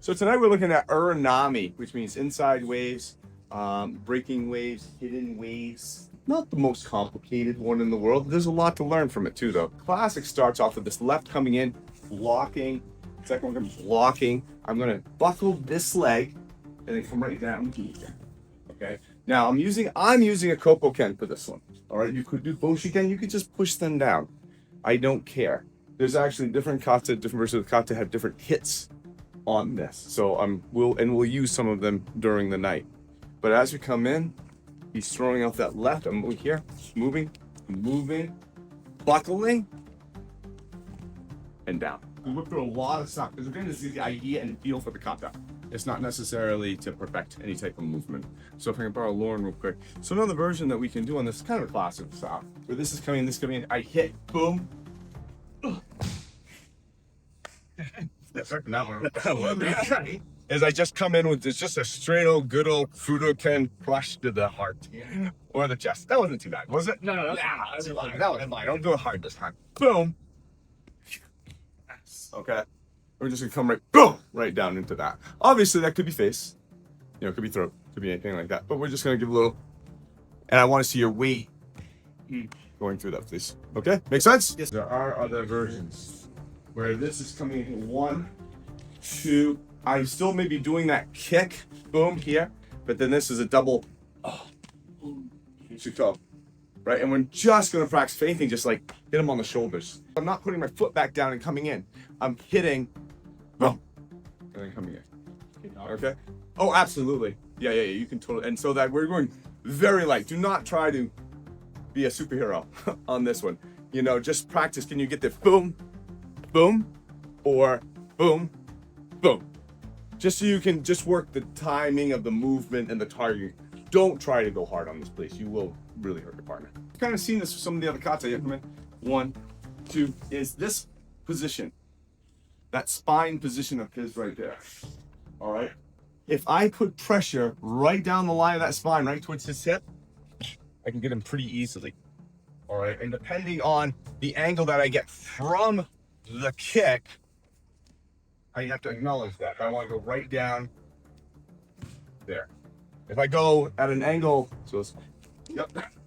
So tonight we're looking at Uranami, which means inside waves, breaking waves, hidden waves. Not the most complicated one in the world. There's a lot to learn from it too, though. Classic starts off with this left coming in, blocking. Second one comes blocking. I'm gonna buckle this leg and then come right down. Okay. Now I'm using a Kopoken for this one. All right. You could do Bujinkan. You could just push them down. I don't care. There's actually different versions of kata have different hits on this. So we'll use some of them during the night. But as we come in, he's throwing out that left. I'm moving here, moving, buckling, and down. We whip through a lot of stuff because we're going to see the idea and feel for the kata. It's not necessarily to perfect any type of movement. So if I can borrow Lauren real quick. So another version that we can do on this is kind of a classic style. Where this is coming in, I hit, boom. Is I just come in with just a straight old good old Fudoken crush to the heart or the chest. That wasn't too bad, was it? No, That was fine. Don't do it hard this time. Boom. Okay. We're just gonna come right down into that. Obviously, that could be face, it could be throat, could be anything like that. But we're just gonna give a little, and I want to see your weight going through that, please. Okay, make sense? Yes. There are other versions where this is coming in 1, 2. I still may be doing that kick, boom here, but then this is a double Shuto, right? And we're just gonna practice fainting, just like hit him on the shoulders. I'm not putting my foot back down and coming in. I'm hitting, boom, and then coming in. Okay? Oh, absolutely. Yeah. You can totally. And so that we're going very light. Do not try to be a superhero on this one. Just practice. Can you get the boom, boom, or boom, boom? Just so you can just work the timing of the movement and the target. Don't try to go hard on this, please. You will really hurt your partner. I've kind of seen this with some of the other kata. Yeah, come in. 1, 2 is this position. That spine position of his right there. All right. If I put pressure right down the line of that spine, right towards his hip, I can get him pretty easily. All right. And depending on the angle that I get from the kick, I have to acknowledge that. I want to go right down there. If I go at an angle,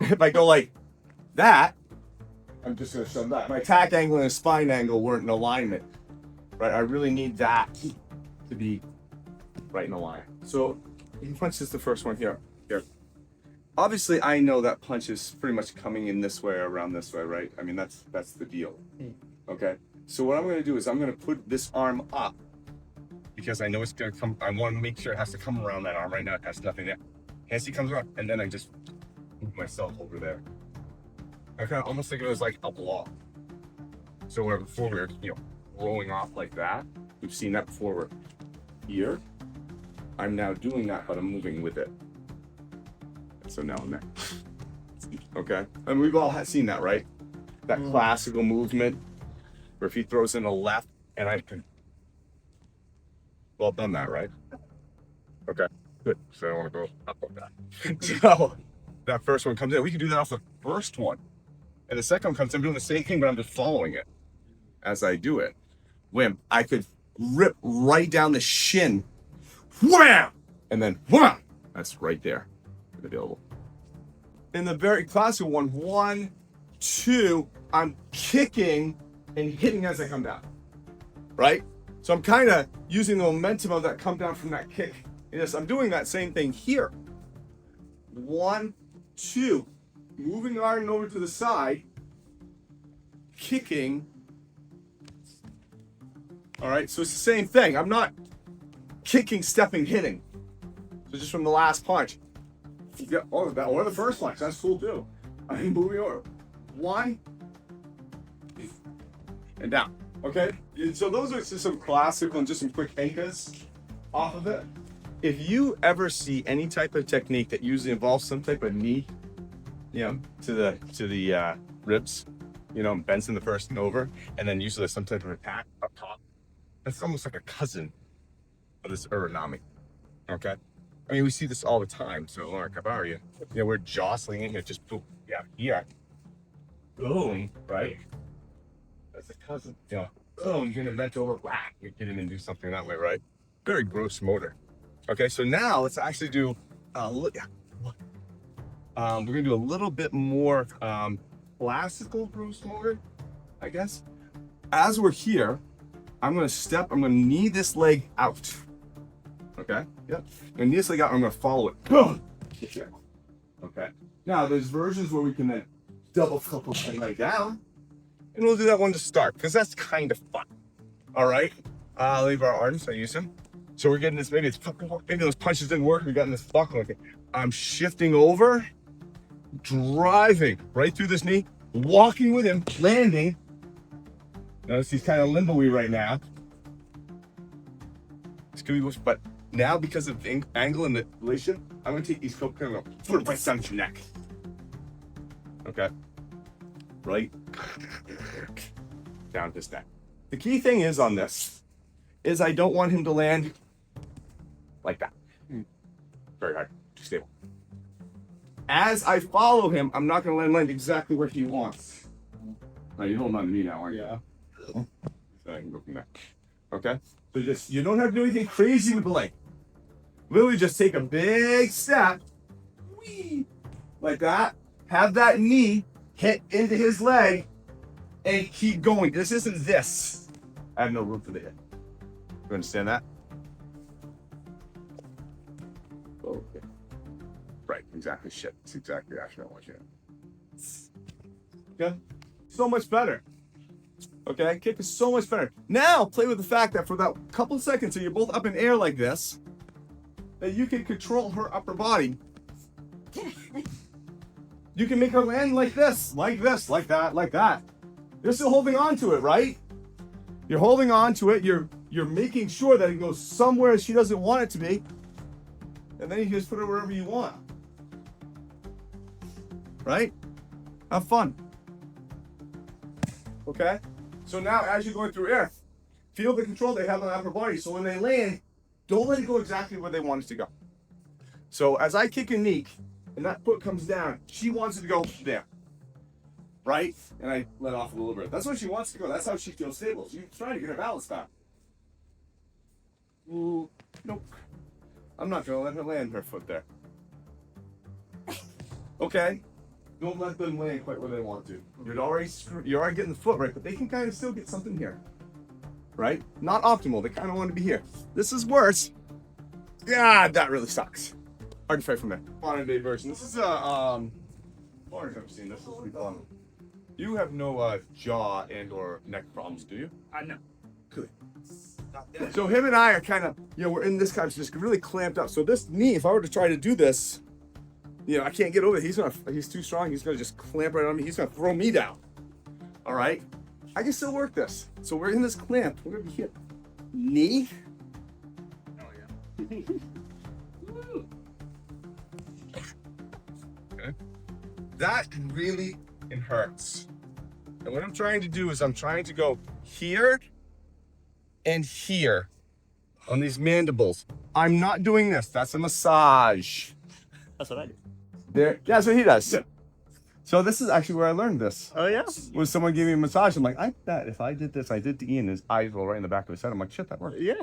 if I go like that, I'm just going to show that. My attack angle and spine angle weren't in alignment, right? I really need that to be right in a line. So he punches the first one here. Obviously, I know that punch is pretty much coming in this way or around this way, right? I mean, that's the deal. Okay. So what I'm going to do is I'm going to put this arm up because I know it's going to come. I want to make sure it has to come around that arm. Right now, it has nothing there. As he comes up, and then I just move myself over there. I kind of almost think of it as like a block. So where before we were, rolling off like that. We've seen that before. We're here. I'm now doing that, but I'm moving with it. So now I'm there. Okay, and we've all seen that, right? That classical movement where if he throws in a left, and I can. Well done, that right? Okay, good. So I don't want to go up on that. So that first one comes in. We can do that off the first one. And the second one comes in, I'm doing the same thing, but I'm just following it as I do it. Wham! I could rip right down the shin. Wham! And then wham! That's right there. Available. In the very classic one, 1, 2, I'm kicking and hitting as I come down. Right? So I'm kind of using the momentum of that come down from that kick. Yes, I'm doing that same thing here. 1, 2. Moving the arm over to the side, kicking. All right, so it's the same thing. I'm not kicking, stepping, hitting. So just from the last punch. Yeah, or the first punch. That's cool too. I'm moving over. 1 and down. Okay, so those are just some classical and just some quick Henkas off of it. If you ever see any type of technique that usually involves some type of knee, to the ribs, bends in the first and over, and then usually some type of attack up top. That's almost like a cousin of this Uranami. Okay? I mean, we see this all the time. So, Lauren Kabaria, we're jostling in here, just boom, here. Boom, right? That's a cousin. Boom, you're gonna bend over, whack, you get in and do something that way, right? very gross motor. Okay, so now let's actually do we're gonna do a little bit more classical gross motor, I guess. As we're here, I'm gonna knee this leg out. Okay, yep. I'm gonna knee this leg out, I'm gonna follow it. Okay. Now there's versions where we can then double couple and leg down. And we'll do that one to start, because that's kind of fun. All right, leave our arms, I use them. So we're getting this, maybe those punches didn't work, we got in this buckle. Okay. I'm shifting over, driving right through this knee, walking with him, landing. Notice he's kind of limbo-y right now. This could be, but now because of the angle and the relation, I'm gonna take these kind of put it right down your neck. Okay. Right down his neck. The key thing is on this is I don't want him to land like that. Very hard, too stable. As I follow him, I'm not gonna let him land exactly where he wants. Now you're holding on to me now, aren't you? Yeah. So I can go from there. Okay? So just, you don't have to do anything crazy with the leg. Literally just take a big step, whee, like that, have that knee hit into his leg, and keep going. This isn't this. I have no room for the hit. You understand that? Okay. Right, exactly. Shit. That's exactly actually what I want you to. Okay? So much better. Okay? Kick is so much better. Now, play with the fact that for that couple of seconds, so you're both up in air like this, that you can control her upper body. You can make her land like this, like that, like that. You're still holding on to it, right? You're holding on to it. You're making sure that it goes somewhere she doesn't want it to be. And then you can just put it wherever you want. Right? Have fun. Okay? So now as you're going through air, feel the control they have on the upper body. So when they land, don't let it go exactly where they want it to go. So as I kick a knee, and that foot comes down, she wants it to go there. Right? And I let off a little bit. That's where she wants to go. That's how she feels stable. She's trying to get her balance back. Ooh, nope. I'm not gonna let her land her foot there. Okay? Don't let them land quite where they want to. You're already getting the foot right, but they can kind of still get something here. Right? Not optimal. They kind of want to be here. This is worse. Yeah, that really sucks. Hard to fight from there. Modern day version. This is a I've never seen this. You have no jaw and or neck problems, do you? No. Good. So him and I are kind of, we're in this kind of just really clamped up. So this knee, if I were to try to do this, I can't get over it. He's too strong. He's gonna just clamp right on me. He's gonna throw me down. All right. I can still work this. So we're in this clamp. We're gonna be here. Knee. Oh yeah. Okay. That really hurts. And what I'm trying to do is I'm trying to go here and here on these mandibles. I'm not doing this. That's a massage. That's what I do. There. That's what he does. Yeah. So this is actually where I learned this. Oh yeah? When someone gave me a massage, I'm like, I bet if I did this, I did to Ian, his eyes roll right in the back of his head. I'm like, shit, that worked. Yeah.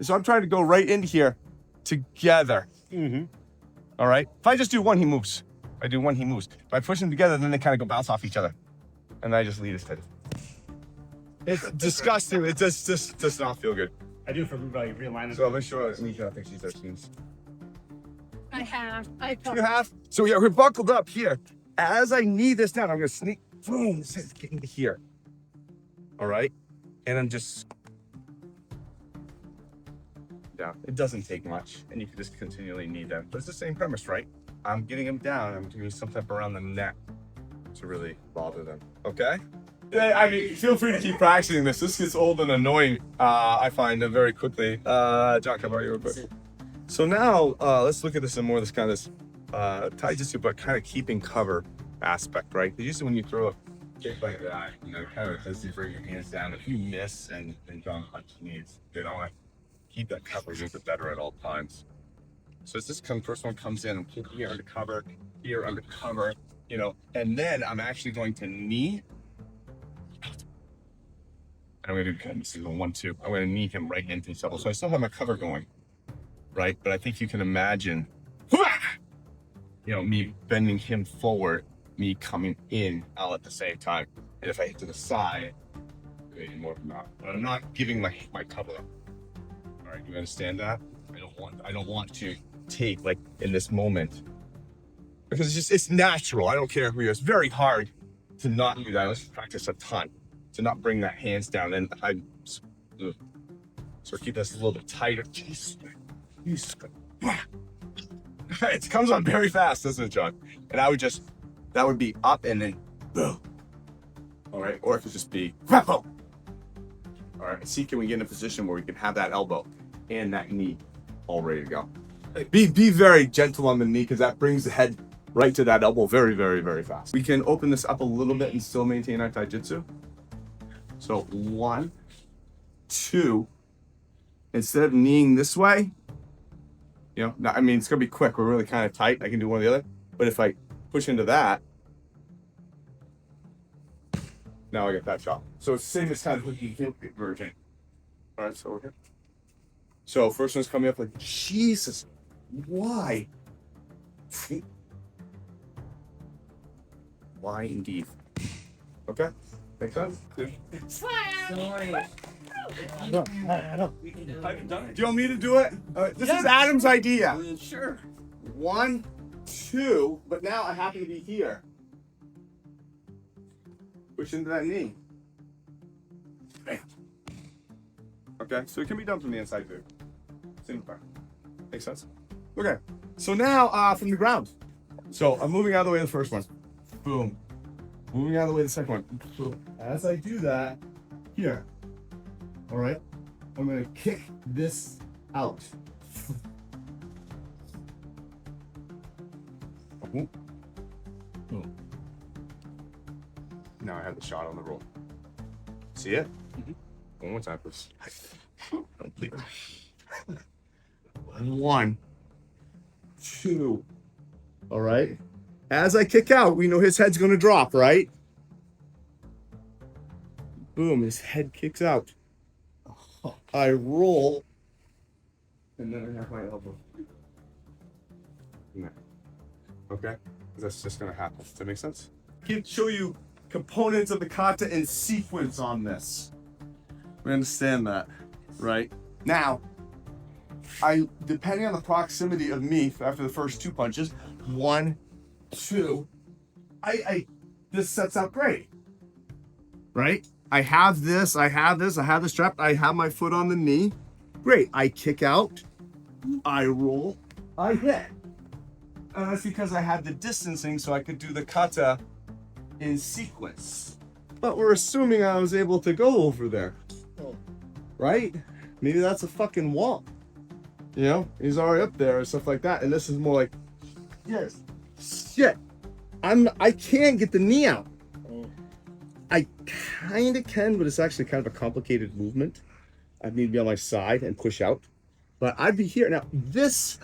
So I'm trying to go right in here together. Mm-hmm. All right? If I just do one, he moves. If I do one, he moves. If I push them together, then they kind of go bounce off each other. And then I just lead his head. It's disgusting. It just does not feel good. I do for like realignment. So let's show Nisha. I think she's seen. I have. You have? So yeah, we're buckled up here. As I knee this down, I'm gonna sneak, boom, get into here. All right? And I'm just down. It doesn't take much, and you can just continually knee them. But it's the same premise, right? I'm getting them down. I'm doing something up around the neck to really bother them. Okay? Yeah, I mean, feel free to keep practicing this. This gets old and annoying, I find, very quickly. John, come over here real quick. So now, let's look at this in more of this kind of taijutsu, but kind of keeping cover aspect, right? Because usually when you throw a kick like that, kind of as you bring your hands down, if you miss and John punch knees, they don't want to keep that cover a little bit better at all times. So as this first one comes in, I'm kicking here under cover, and then I'm actually going to knee I'm going to do this is a 1-2. I'm going to knee him right into his elbow. So I still have my cover going, right? But I think you can imagine, me bending him forward, me coming in all at the same time. And if I hit to the side, even more than that. But I'm not giving my cover up. All right, you understand that? I don't want to take like in this moment because it's natural. I don't care who you are. It's very hard to not do that. Let's practice a ton to not bring that hands down. And so keep this a little bit tighter. Jeez. It comes on very fast, doesn't it, John? And that would be up and then boom. All right, or it could just be boom. All right, see, can we get in a position where we can have that elbow and that knee all ready to go? Be very gentle on the knee because that brings the head right to that elbow very, very, very fast. We can open this up a little bit and still maintain our taijutsu. So 1, 2. Instead of kneeing this way, I mean, it's gonna be quick. We're really kind of tight. I can do one or the other. But if I push into that, now I get that shot. So it's the same as kind of looking version. All right, so we're here. So first one's coming up like, Jesus, why? Why indeed? Okay, make sense? Do you want me to do it? This is Adam's idea. Sure. 1, 2, but now I happen to be here. Push into that knee. Bam. Okay, so it can be done from the inside too. Same part. Makes sense? Okay, so now from the ground. So I'm moving out of the way of the first one. Boom. Moving out of the way of the second one. Boom. As I do that, here. All right, I'm gonna kick this out. Boom. Now I have the shot on the roll. See it? Mm-hmm. One more time, please. 1, 2. All right. As I kick out, we know his head's gonna drop, right? Boom, his head kicks out. I roll, and then I have my elbow. Okay? That's just gonna happen. Does that make sense? I can show you components of the kata in sequence on this. We understand that, right? Now, depending on the proximity of me after the first 2 punches, 1, 2, this sets up great, right? I have this strap, I have my foot on the knee. Great, I kick out, I roll, I hit. And that's because I had the distancing so I could do the kata in sequence. But we're assuming I was able to go over there, right? Maybe that's a fucking wall. He's already up there and stuff like that. And this is more like, yes, shit. I can't get the knee out. I kind of can, but it's actually kind of a complicated movement. I need to be on my side and push out. But I'd be here. Now, this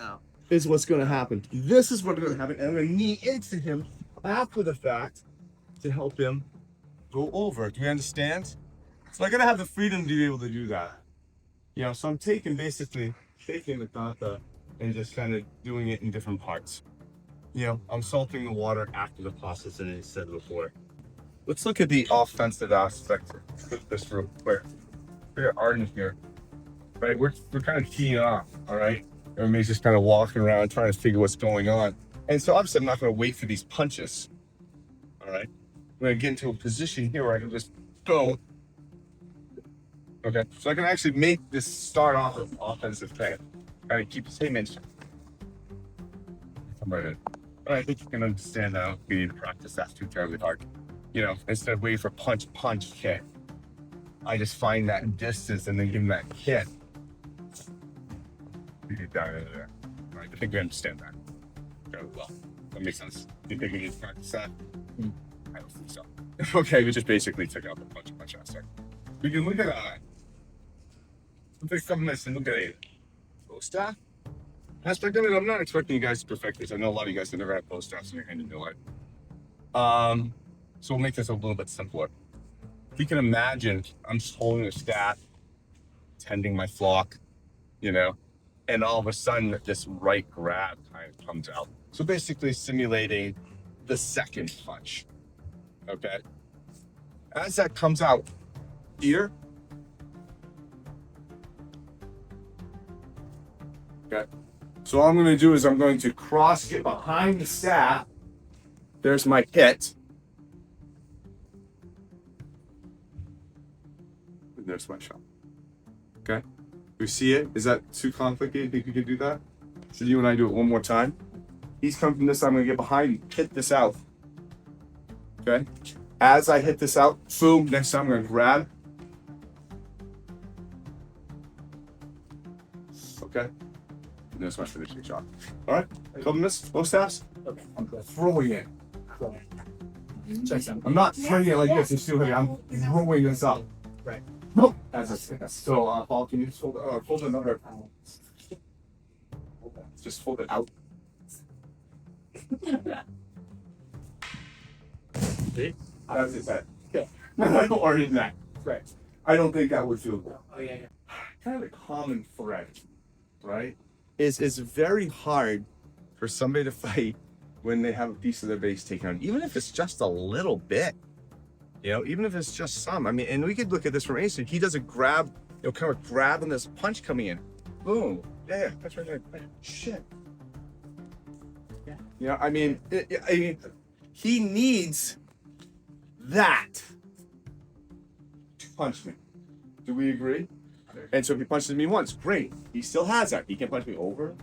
is what's going to happen. This is what's going to happen. And I'm going to knee into him after the fact to help him go over. Do you understand? So I got to have the freedom to be able to do that. So I'm taking the kata and just kind of doing it in different parts. I'm salting the water after the process, and I said before. Let's look at the offensive aspect of this real quick. We got Arden here, right? We're kind of teeing off, all right? Everybody's just kind of walking around trying to figure what's going on. And so obviously I'm not going to wait for these punches, all right? I'm going to get into a position here where I can just go. Okay, so I can actually make this start off with offensive thing. Kind of keep the same inch. Come right in. But I think you can understand that we need to practice that too terribly hard. Instead of waiting for punch, kick, I just find that distance and then give him that kick. You get down into there. All right, I think we understand that fairly well. That makes sense. Do you think we need to practice that? I don't think so. Okay, we just basically took out the punch aspect. We can look at take some minutes and look at a post staff aspect of it. I'm not expecting you guys to perfect this. I know a lot of you guys have never had post staffs in your hand in your life. So we'll make this a little bit simpler. if you can imagine, I'm just holding a staff, tending my flock, you know, and all of a sudden this right grab kind of comes out. So basically simulating the second punch, okay? As that comes out here, okay? So all I'm gonna do is I'm going to cross, get behind the staff. There's my hit. And there's my shot. Okay? You see it? Is that too complicated? Think you can do that? So you and I do it one more time. He's coming from this side, I'm gonna get behind him, hit this out. Okay? As I hit this out, boom, next time I'm gonna grab. Okay? And there's my finishing shot. Alright? Couple minutes, both staffs. Okay. I'm good. Throwing it. Check that. I'm not throwing it like this, it's too heavy. I'm throwing this up. Right. Nope. As a so Paul, can you just fold another? Just fold it out. See? That's his head. Okay. Or his neck. Right. I don't think that would feel good. Oh yeah. Kind of a common thread, right? Is very hard for somebody to fight when they have a piece of their base taken out, even if it's just a little bit. You know, even if it's just some. I mean, and we could look at this from Ace. He does a grab, you know, kind of grabbing this punch coming in. Boom. Yeah, that's right there. Shit. Yeah. You know, I mean, he needs that to punch me. Do we agree? And so if he punches me once, great. He still has that. He can punch me over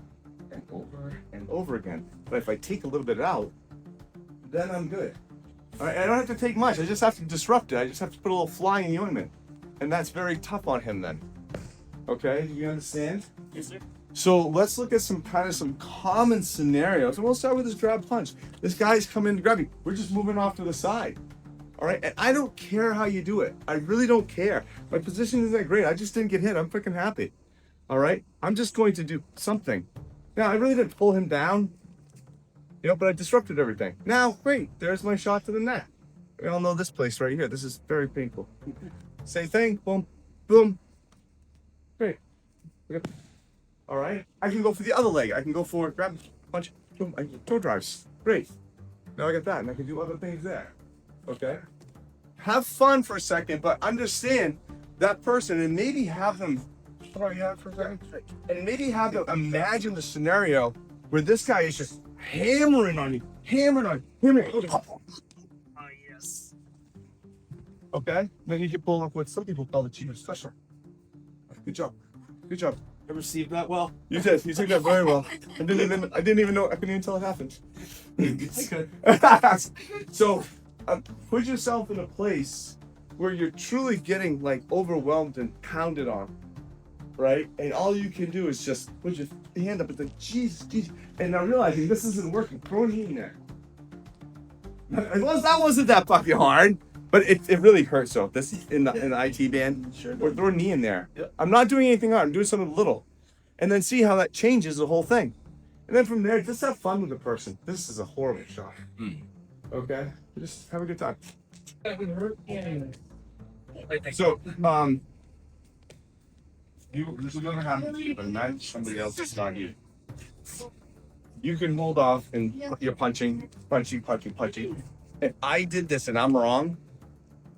and over and over again. But if I take a little bit out, then I'm good. All right, I don't have to take much. I just have to disrupt it. I just have to put a little fly in the ointment. And that's very tough on him then. Okay, do you understand? Yes, sir. So let's look at some common scenarios. And we'll start with this grab punch. This guy's coming in to grab me. We're just moving off to the side. All right, and I don't care how you do it. I really don't care. My position isn't that great. I just didn't get hit. I'm freaking happy. All right, I'm just going to do something. Now, I really didn't pull him down, you know, but I disrupted everything. Now, great, there's my shot to the neck. We all know this place right here. This is very painful. Same thing, boom, boom. Great. Okay. All right, I can go for the other leg. I can go for grab, punch, boom, I can toe drives. Great. Now I got that, and I can do other things there. Okay? Have fun for a second, but understand that person and maybe have them, and maybe have them imagine the scenario where this guy is just hammering on you, hammering. Oh yes. Okay? Then you can pull up what some people call the cheater special. Good job. Good job. I received that well. You did. You took that very well. I didn't even know. I couldn't even tell it happened. I could. So, put yourself in a place where you're truly getting like overwhelmed and pounded on, right? And all you can do is just put your hand up and think, Jesus, and now realizing this isn't working. Throw a knee in there. That wasn't that fucking hard, but it really hurts. So this in the IT band, Sure. or throw a knee in there. Yep. I'm not doing anything hard. I'm doing something little, and then see how that changes the whole thing. And then from there, just have fun with the person. This is a horrible shot. Okay, just have a good time. So, this is gonna happen, but not somebody else. It's not you. You can hold off and you're punching. If I did this and I'm wrong,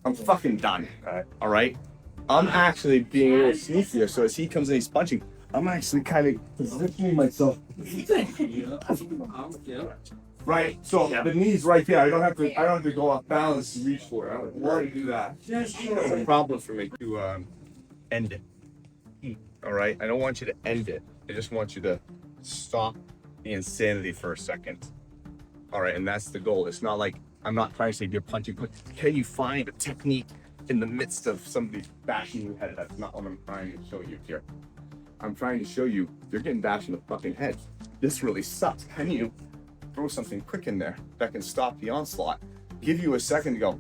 I'm fucking done. All right. I'm actually being a little sneakier. So as he comes in, he's punching. I'm actually kind of positioning myself. Right. So the knee's right there. I don't have to go off balance and reach for it. I don't want to do that. It's a problem for me to end it. All right. I don't want you to end it. I just want you to stop the insanity for a second. All right. And that's the goal. It's not like I'm not trying to say you're punching. Can you find a technique in the midst of somebody bashing your head? That's not what I'm trying to show you here. I'm trying to show you you're getting bashed in the fucking head. This really sucks. Can you throw something quick in there that can stop the onslaught? Give you a second to go,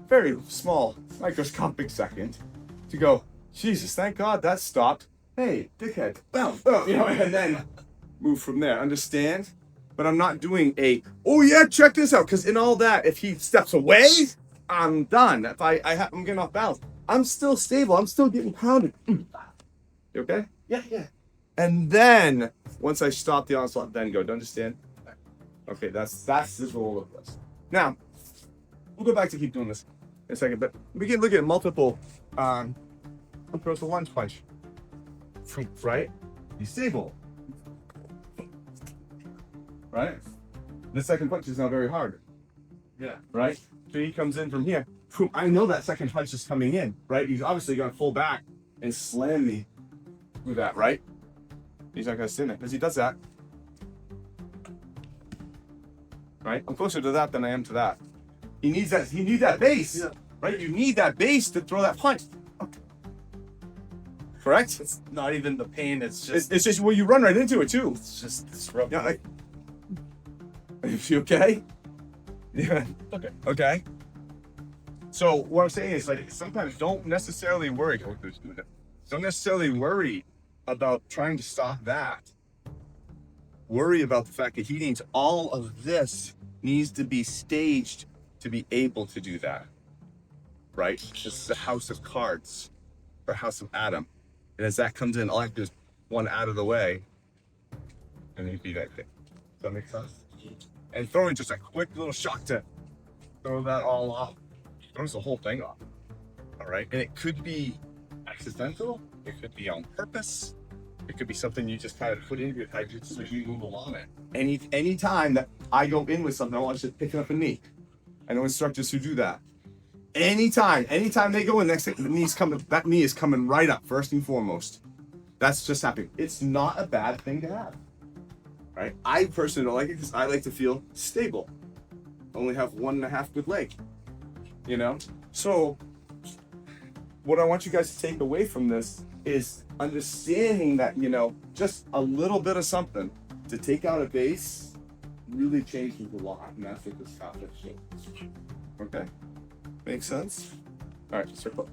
very small, microscopic second to go, Jesus, thank God that stopped. Hey, dickhead, bounce, you know, and then move from there. Understand? But I'm not doing oh yeah, check this out. Because in all that, if he steps away, I'm done. If I'm getting off balance, I'm still stable. I'm still getting pounded. You okay? Yeah, yeah. And then once I stop the onslaught, then go. Do you understand? Okay, that's this roll of this. Now we'll go back to keep doing this in a second, but we can look at multiple throws the lunge punch. Right? He's stable. Right? The second punch is now very hard. Yeah. Right? So he comes in from here. I know that second punch is coming in, right? He's obviously going to pull back and slam me with that, right? He's not going to stand there. As he does that, right? I'm closer to that than I am to that. He needs that base, Yeah. right? You need that base to throw that punch. Correct? It's not even the pain. It's just It's just well, you run right into it too. it's just disruptive. Yeah, like, you okay? Yeah. Okay. Okay. So what I'm saying is, like, sometimes don't necessarily worry. Don't necessarily worry about trying to stop that. Worry about the fact that he needs all of this needs to be staged to be able to do that. Right? This is a house of cards, or house of Adam. And as that comes in, all I have to do is one out of the way, and then be that thing. Does that make sense? And throwing just a quick little shock to throw that all off. Throws the whole thing off. All right? And it could be accidental. It could be on purpose. It could be something you just kind of put into your taijutsu as you move along it. Any time that I go in with something, I want to just pick up a knee. I know instructors who do that. Anytime they go in, next thing, that knee is coming right up first and foremost. That's just happening. It's not a bad thing to have. Right? I personally don't like it because I like to feel stable. Only have 1.5 good leg. You know? So what I want you guys to take away from this is understanding that, you know, just a little bit of something to take out a base really changes a lot, and that's what this topic shows. Okay? Makes sense? All right, circle.